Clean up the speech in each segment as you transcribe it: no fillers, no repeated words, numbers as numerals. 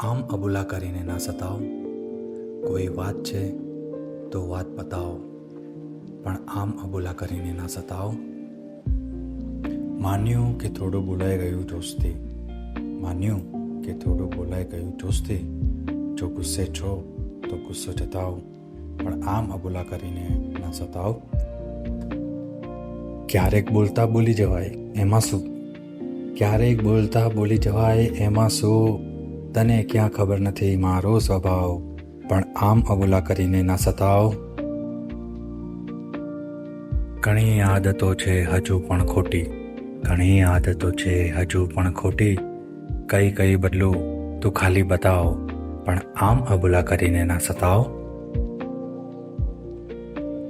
આમ અબોલા કરીને ના સતાવ, કોઈ વાત છે તો વાત બતાવો, પણ આમ અબોલા કરીને ના સતાવ. માન્યું કે થોડું બોલાઈ ગયું જોસ્તી, માન્યું કે થોડું બોલાઈ ગયું જોસ્તી. જો ગુસ્સે છો તો ગુસ્સો જતાવો, પણ આમ અબોલા કરીને ના સતાવ. ક્યારેક બોલતા બોલી જવાય એમાં શું, ક્યારેક બોલતા બોલી જવાય એમાં શું. તને ક્યાં ખબર નથી મારો સ્વભાવ, પણ આમ અબોલા કરીને ના સતાવ. ઘણી આદતો છે હજુ પણ ખોટી, ઘણી આદતો છે હજુ પણ ખોટી. કઈ કઈ બદલું તું ખાલી બતાવ, પણ આમ અબોલા કરીને ના સતાવ.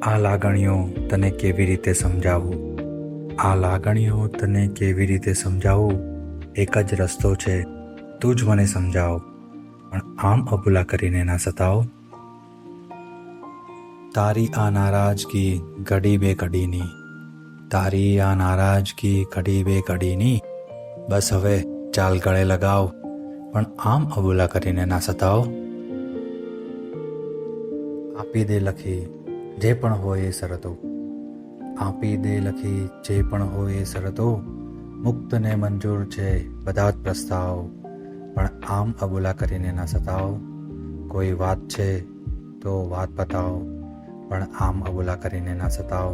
આ લાગણીઓ તને કેવી રીતે સમજાવું, આ લાગણીઓ તને કેવી રીતે સમજાવું. એક જ રસ્તો છે, તું જ મને સમજાવ, પણ આમ અબોલા કરીને ના સતાવ. તારી આ નારાજગી ઘડી બે ઘડીની, તારી આ નારાજગી ઘડી બે ઘડીની. બસ હવે ચાલ ગળે લગાવ, પણ આમ અબોલા કરીને ના સતાવ. આપી દે લખી જે પણ હોય એ શરતો, આપી દે લખી જે પણ હોય એ શરતો. મુક્તને મંજૂર છે બધા જ પ્રસ્તાવ, પણ આમ અબોલા કરીને ના સતાવ. કોઈ વાત છે તો વાત બતાવ, પણ આમ અબોલા કરીને ના સતાવ.